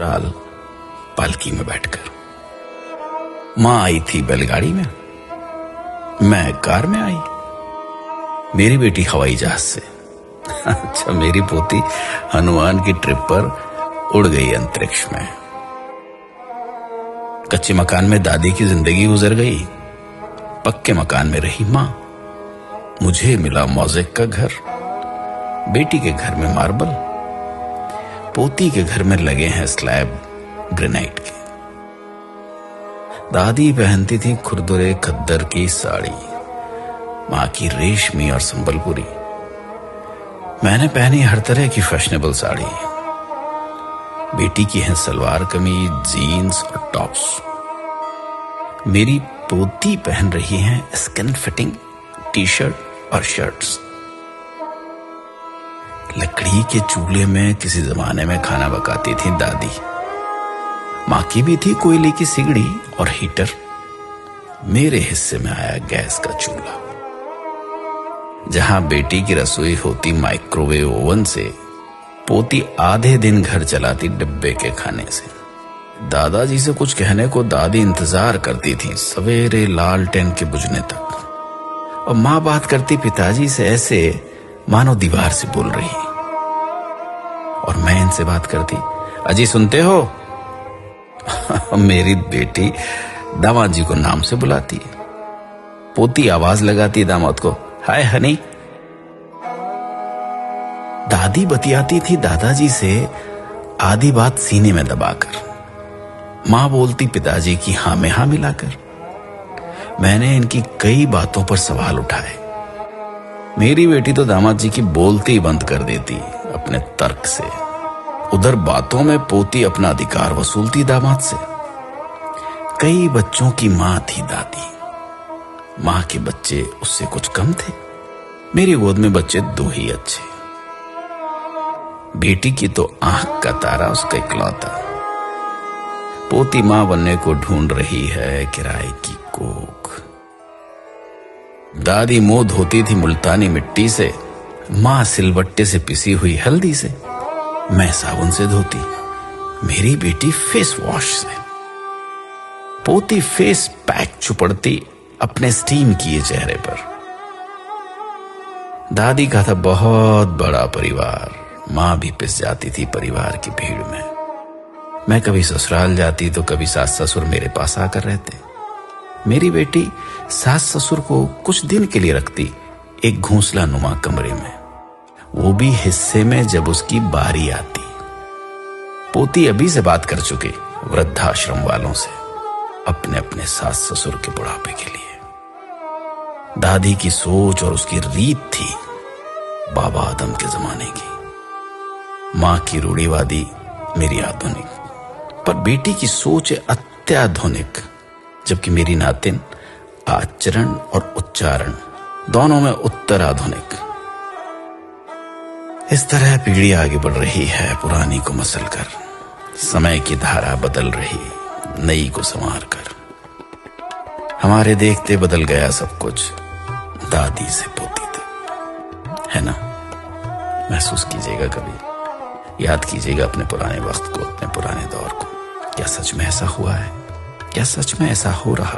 राल पालकी में बैठकर। माँ आई थी बैलगाड़ी में, मैं कार में आई, मेरी बेटी हवाई जहाज से। अच्छा, मेरी पोती हनुमान की ट्रिप पर उड़ गई अंतरिक्ष में। कच्चे मकान में दादी की जिंदगी गुजर गई, पक्के मकान में रही माँ। मुझे मिला मोज़ेक का घर, बेटी के घर में मार्बल, पोती के घर में लगे हैं स्लैब ग्रेनाइट के। दादी पहनती थी खुरदुरे खद्दर की साड़ी, माँ की रेशमी और संबलपुरी। मैंने पहनी हर तरह की फैशनेबल साड़ी। बेटी की है सलवार कमीज, जीन्स और टॉप्स। मेरी पोती पहन रही है स्किन फिटिंग टी शर्ट और शर्ट्स। लकड़ी के चूल्हे में किसी जमाने में खाना पकाती थी दादी। माँ की भी थी कोयले की सिगड़ी और हीटर। मेरे हिस्से में आया गैस का चूल्हा। जहां बेटी की रसोई होती माइक्रोवेव ओवन से, पोती आधे दिन घर चलाती डिब्बे के खाने से। दादाजी से कुछ कहने को दादी इंतजार करती थी सवेरे लालटेन के बुझने तक, और माँ बात करती पिताजी से ऐसे मानो दीवार से बोल रही, और मैं इनसे बात करती, अजी सुनते हो? मेरी बेटी दामाद जी को नाम से बुलाती, पोती आवाज लगाती दामाद को, हाय हनी। दादी बतियाती थी दादाजी से आधी बात सीने में दबाकर। मां बोलती पिताजी की हां में हां मिलाकर। मैंने इनकी कई बातों पर सवाल उठाए। मेरी बेटी तो दामाद जी की बोलती ही बंद कर देती अपने तर्क से। उधर बातों में पोती अपना अधिकार वसूलती दामाद से। कई बच्चों की मां थी दादी। मां के बच्चे उससे कुछ कम थे। मेरी गोद में बच्चे दो ही अच्छे। बेटी की तो आंख का तारा उसका इकलौता। पोती मां बनने को ढूंढ रही है किराए की कोख। दादी मुंह धोती थी मुल्तानी मिट्टी से, मां सिलबट्टे से पिसी हुई हल्दी से। मैं साबुन से धोती, मेरी बेटी फेस वॉश से। पोती फेस पैक चुपड़ती अपने स्टीम किए चेहरे पर। दादी का था बहुत बड़ा परिवार। मां भी पिस जाती थी परिवार की भीड़ में। मैं कभी ससुराल जाती तो कभी सास ससुर मेरे पास आकर रहते। मेरी बेटी सास ससुर को कुछ दिन के लिए रखती एक घोंसला नुमा कमरे में, वो भी हिस्से में जब उसकी बारी आती। पोती अभी से बात कर चुकी वृद्धाश्रम वालों से अपने अपने सास ससुर के बुढ़ापे के लिए। दादी की सोच और उसकी रीत थी बाबा आदम के जमाने की। मां की रूढ़िवादी, मेरी आधुनिक। पर बेटी की सोच है अत्याधुनिक, जबकि मेरी नातिन आचरण और उच्चारण दोनों में उत्तर आधुनिक। इस तरह पीढ़ी आगे बढ़ रही है पुरानी को मसलकर। समय की धारा बदल रही नई को संवार कर। हमारे देखते बदल गया सब कुछ, दादी से पोती तक, है ना? महसूस कीजिएगा, कभी याद कीजिएगा अपने पुराने वक्त को, अपने पुराने दौर को। क्या सच में ऐसा हुआ है? क्या सच में ऐसा हो रहा?